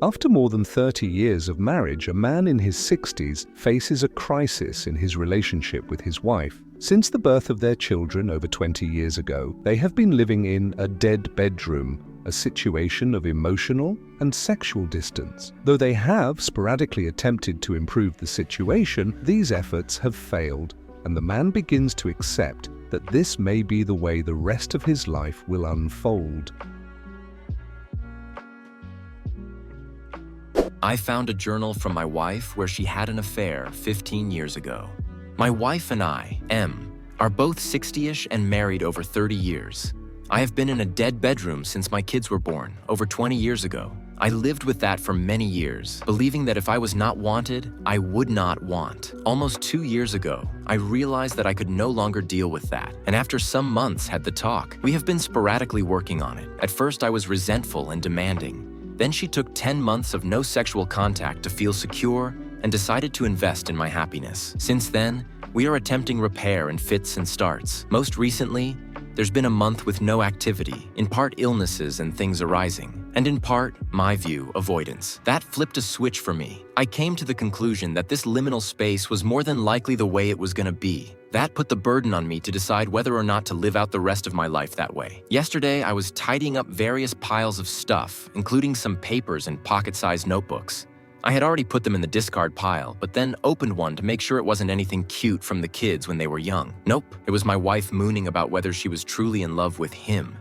After more than 30 years of marriage, a man in his 60s faces a crisis in his relationship with his wife. Since the birth of their children over 20 years ago, they have been living in a dead bedroom, a situation of emotional and sexual distance. Though they have sporadically attempted to improve the situation, these efforts have failed, and the man begins to accept that this may be the way the rest of his life will unfold. I found a journal from my wife where she had an affair 15 years ago. My wife and I, M, are both 60-ish and married over 30 years. I have been in a dead bedroom since my kids were born, over 20 years ago. I lived with that for many years, believing that if I was not wanted, I would not want. Almost 2 years ago, I realized that I could no longer deal with that, and after some months had the talk. We have been sporadically working on it. At first, I was resentful and demanding. Then she took 10 months of no sexual contact to feel secure and decided to invest in my happiness. Since then, we are attempting repair in fits and starts. Most recently, there's been a month with no activity, in part illnesses and things arising, and in part, my view, avoidance. That flipped a switch for me. I came to the conclusion that this liminal space was more than likely the way it was gonna be. That put the burden on me to decide whether or not to live out the rest of my life that way. Yesterday, I was tidying up various piles of stuff, including some papers and pocket-sized notebooks. I had already put them in the discard pile, but then opened one to make sure it wasn't anything cute from the kids when they were young. Nope, it was my wife mooning about whether she was truly in love with him.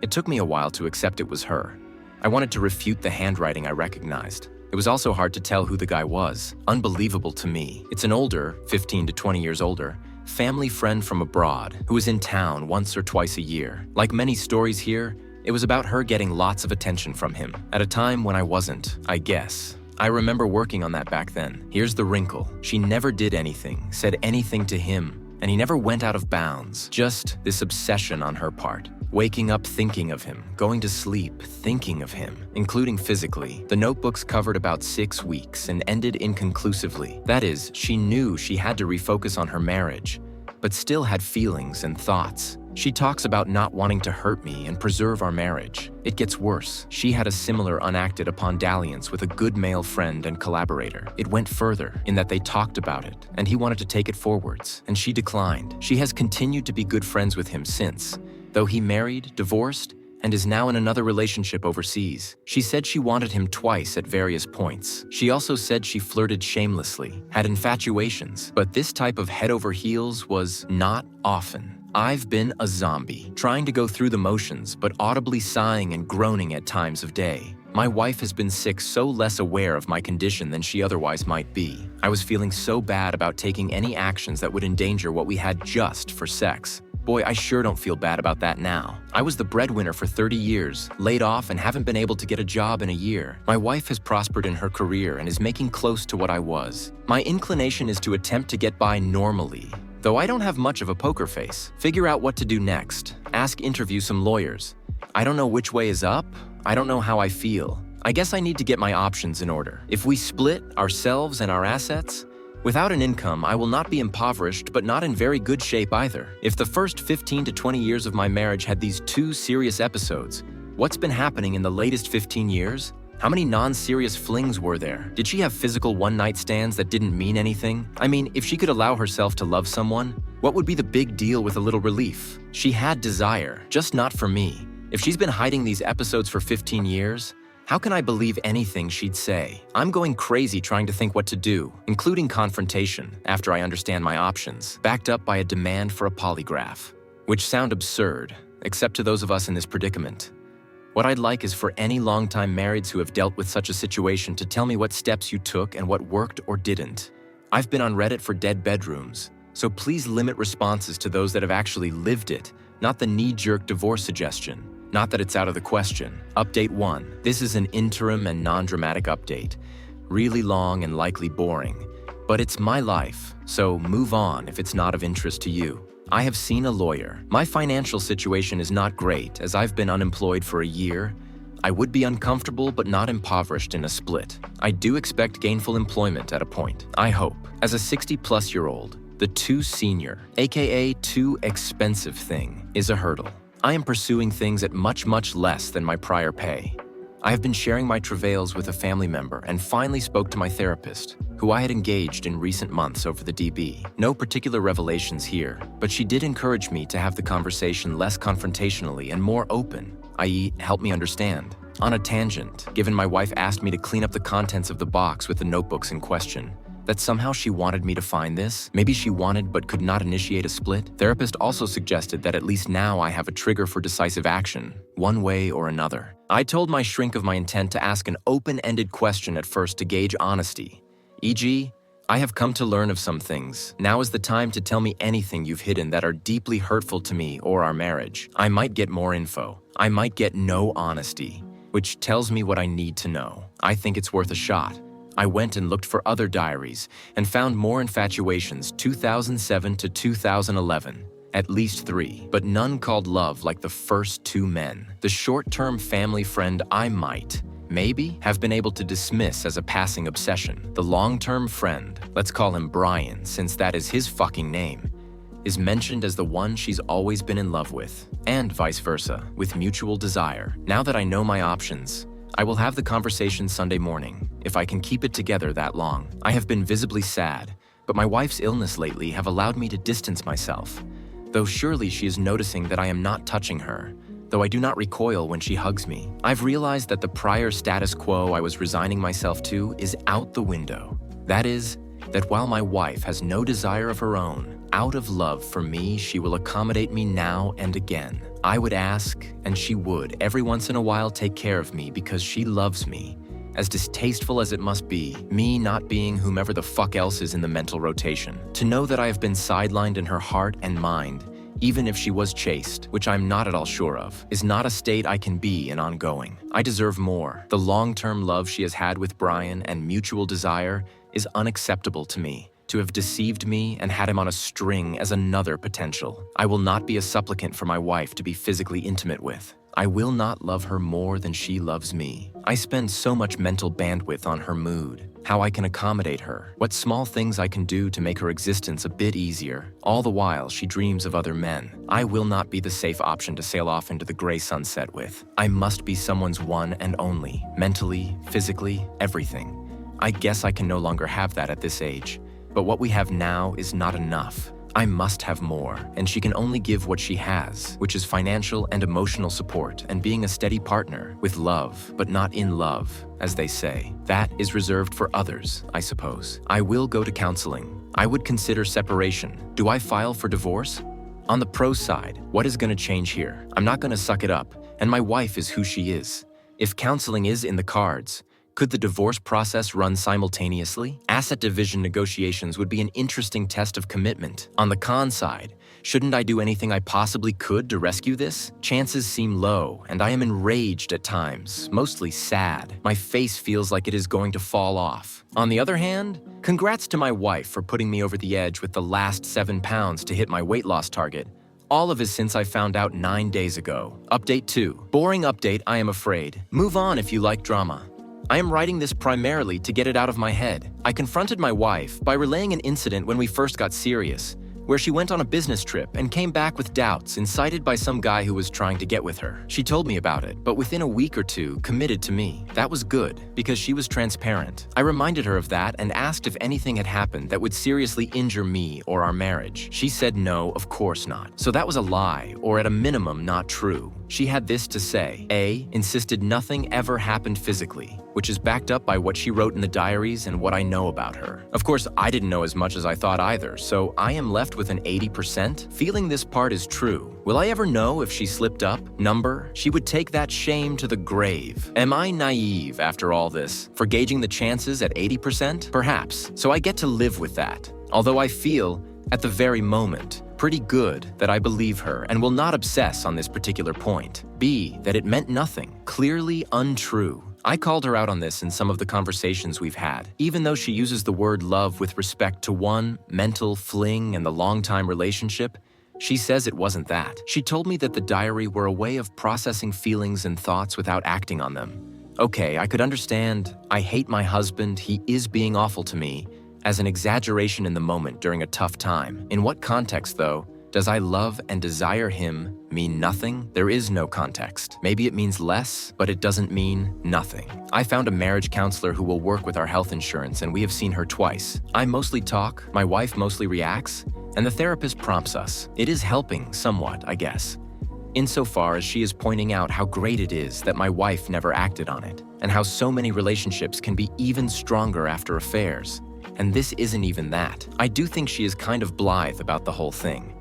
It took me a while to accept it was her. I wanted to refute the handwriting I recognized. It was also hard to tell who the guy was. Unbelievable to me. It's an older, 15 to 20 years older, family friend from abroad who was in town once or twice a year. Like many stories here, it was about her getting lots of attention from him, at a time when I wasn't, I guess. I remember working on that back then. Here's the wrinkle. She never did anything, said anything to him, and he never went out of bounds. Just this obsession on her part. Waking up thinking of him, going to sleep thinking of him, including physically. The notebooks covered about 6 weeks and ended inconclusively. That is, she knew she had to refocus on her marriage, but still had feelings and thoughts. She talks about not wanting to hurt me and preserve our marriage. It gets worse. She had a similar unacted upon dalliance with a good male friend and collaborator. It went further in that they talked about it, and he wanted to take it forwards, and she declined. She has continued to be good friends with him since, though he married, divorced, and is now in another relationship overseas. She said she wanted him twice at various points. She also said she flirted shamelessly, had infatuations, but this type of head over heels was not often. I've been a zombie, trying to go through the motions, but audibly sighing and groaning at times of day. My wife has been sick, so less aware of my condition than she otherwise might be. I was feeling so bad about taking any actions that would endanger what we had just for sex. Boy, I sure don't feel bad about that now. I was the breadwinner for 30 years, laid off and haven't been able to get a job in a year. My wife has prospered in her career and is making close to what I was. My inclination is to attempt to get by normally, though I don't have much of a poker face. Figure out what to do next. Interview some lawyers. I don't know which way is up. I don't know how I feel. I guess I need to get my options in order. If we split ourselves and our assets, without an income, I will not be impoverished, but not in very good shape either. If the first 15 to 20 years of my marriage had these 2 serious episodes, what's been happening in the latest 15 years? How many non-serious flings were there? Did she have physical one-night stands that didn't mean anything? I mean, if she could allow herself to love someone, what would be the big deal with a little relief? She had desire, just not for me. If she's been hiding these episodes for 15 years, how can I believe anything she'd say? I'm going crazy trying to think what to do, including confrontation, after I understand my options, backed up by a demand for a polygraph, which sound absurd, except to those of us in this predicament. What I'd like is for any longtime marrieds who have dealt with such a situation to tell me what steps you took and what worked or didn't. I've been on Reddit for dead bedrooms, so please limit responses to those that have actually lived it, not the knee-jerk divorce suggestion. Not that it's out of the question. Update 1. This is an interim and non-dramatic update. Really long and likely boring. But it's my life, so move on if it's not of interest to you. I have seen a lawyer. My financial situation is not great, as I've been unemployed for a year. I would be uncomfortable but not impoverished in a split. I do expect gainful employment at a point, I hope. As a 60-plus-year-old, the too senior, aka too expensive thing, is a hurdle. I am pursuing things at much less than my prior pay. I have been sharing my travails with a family member and finally spoke to my therapist, who I had engaged in recent months over the DB. No particular revelations here, but she did encourage me to have the conversation less confrontationally and more open, i.e., help me understand. On a tangent, given my wife asked me to clean up the contents of the box with the notebooks in question, that somehow she wanted me to find this? Maybe she wanted but could not initiate a split? Therapist also suggested that at least now I have a trigger for decisive action, one way or another. I told my shrink of my intent to ask an open-ended question at first to gauge honesty. E.g., I have come to learn of some things. Now is the time to tell me anything you've hidden that are deeply hurtful to me or our marriage. I might get more info. I might get no honesty, which tells me what I need to know. I think it's worth a shot. I went and looked for other diaries and found more infatuations 2007 to 2011, at least 3, but none called love like the first 2 men. The short-term family friend I might, maybe, have been able to dismiss as a passing obsession. The long-term friend, let's call him Brian since that is his fucking name, is mentioned as the one she's always been in love with, and vice versa, with mutual desire. Now that I know my options, I will have the conversation Sunday morning, if I can keep it together that long. I have been visibly sad, but my wife's illness lately have allowed me to distance myself, though surely she is noticing that I am not touching her, though I do not recoil when she hugs me. I've realized that the prior status quo I was resigning myself to is out the window. That is, that while my wife has no desire of her own, out of love for me, she will accommodate me now and again. I would ask, and she would, every once in a while take care of me because she loves me. As distasteful as it must be, me not being whomever the fuck else is in the mental rotation. To know that I have been sidelined in her heart and mind, even if she was chaste, which I'm not at all sure of, is not a state I can be in ongoing. I deserve more. The long-term love she has had with Brian and mutual desire is unacceptable to me. To have deceived me and had him on a string as another potential. I will not be a supplicant for my wife to be physically intimate with. I will not love her more than she loves me. I spend so much mental bandwidth on her mood, how I can accommodate her, what small things I can do to make her existence a bit easier. All the while, she dreams of other men. I will not be the safe option to sail off into the gray sunset with. I must be someone's one and only, mentally, physically, everything. I guess I can no longer have that at this age. But what we have now is not enough. I must have more, and she can only give what she has, which is financial and emotional support and being a steady partner with love, but not in love, as they say. That is reserved for others, I suppose. I will go to counseling. I would consider separation. Do I file for divorce? On the pro side, what is going to change here? I'm not going to suck it up, and my wife is who she is. If counseling is in the cards, could the divorce process run simultaneously? Asset division negotiations would be an interesting test of commitment. On the con side, shouldn't I do anything I possibly could to rescue this? Chances seem low, and I am enraged at times, mostly sad. My face feels like it is going to fall off. On the other hand, congrats to my wife for putting me over the edge with the last 7 pounds to hit my weight loss target. All of it since I found out 9 days ago. Update 2. Boring update, I am afraid. Move on if you like drama. I am writing this primarily to get it out of my head. I confronted my wife by relaying an incident when we first got serious, where she went on a business trip and came back with doubts incited by some guy who was trying to get with her. She told me about it, but within a week or two committed to me. That was good, because she was transparent. I reminded her of that and asked if anything had happened that would seriously injure me or our marriage. She said no, of course not. So that was a lie, or at a minimum not true. She had this to say. A, insisted nothing ever happened physically, which is backed up by what she wrote in the diaries and what I know about her. Of course, I didn't know as much as I thought either, so I am left with an 80%, feeling this part is true. Will I ever know if she slipped up? Number? She would take that shame to the grave. Am I naive after all this, for gauging the chances at 80%? Perhaps, so I get to live with that. Although I feel, at the very moment, pretty good that I believe her and will not obsess on this particular point. B, that it meant nothing, clearly untrue. I called her out on this in some of the conversations we've had. Even though she uses the word love with respect to one mental fling and the long-time relationship, she says it wasn't that. She told me that the diary were a way of processing feelings and thoughts without acting on them. Okay, I could understand, I hate my husband, he is being awful to me, as an exaggeration in the moment during a tough time. In what context, though, Does I love and desire him mean nothing? There is no context. Maybe it means less, but it doesn't mean nothing. I found a marriage counselor who will work with our health insurance, and we have seen her twice. I mostly talk, my wife mostly reacts, and the therapist prompts us. It is helping somewhat, I guess. Insofar as she is pointing out how great it is that my wife never acted on it, and how so many relationships can be even stronger after affairs. And this isn't even that. I do think she is kind of blithe about the whole thing.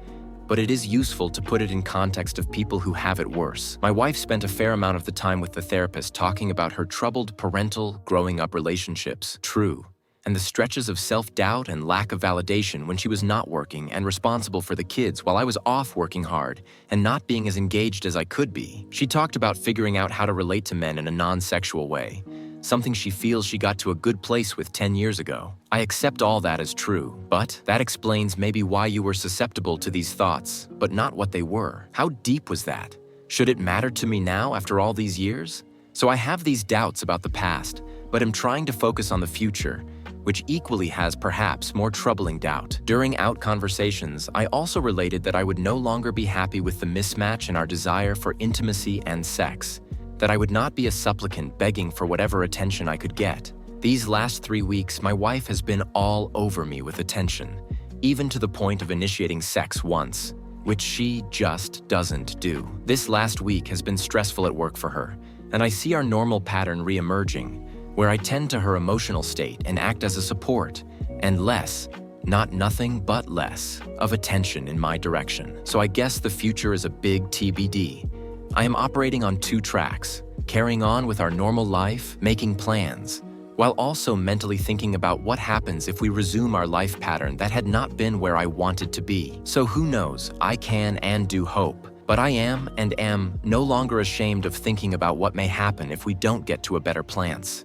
But it is useful to put it in context of people who have it worse. My wife spent a fair amount of the time with the therapist talking about her troubled parental, growing up relationships. True. And the stretches of self-doubt and lack of validation when she was not working and responsible for the kids while I was off working hard and not being as engaged as I could be. She talked about figuring out how to relate to men in a non-sexual way, something she feels she got to a good place with 10 years ago. I accept all that as true, but that explains maybe why you were susceptible to these thoughts, but not what they were. How deep was that? Should it matter to me now after all these years? So I have these doubts about the past, but am trying to focus on the future, which equally has perhaps more troubling doubt. During out conversations, I also related that I would no longer be happy with the mismatch in our desire for intimacy and sex, that I would not be a supplicant begging for whatever attention I could get. These last 3 weeks, my wife has been all over me with attention, even to the point of initiating sex once, which she just doesn't do. This last week has been stressful at work for her, and I see our normal pattern re-emerging, where I tend to her emotional state and act as a support, and less, not nothing but less, of attention in my direction. So I guess the future is a big TBD. I am operating on 2 tracks, carrying on with our normal life, making plans, while also mentally thinking about what happens if we resume our life pattern that had not been where I wanted to be. So who knows, I can and do hope, but I am no longer ashamed of thinking about what may happen if we don't get to a better place.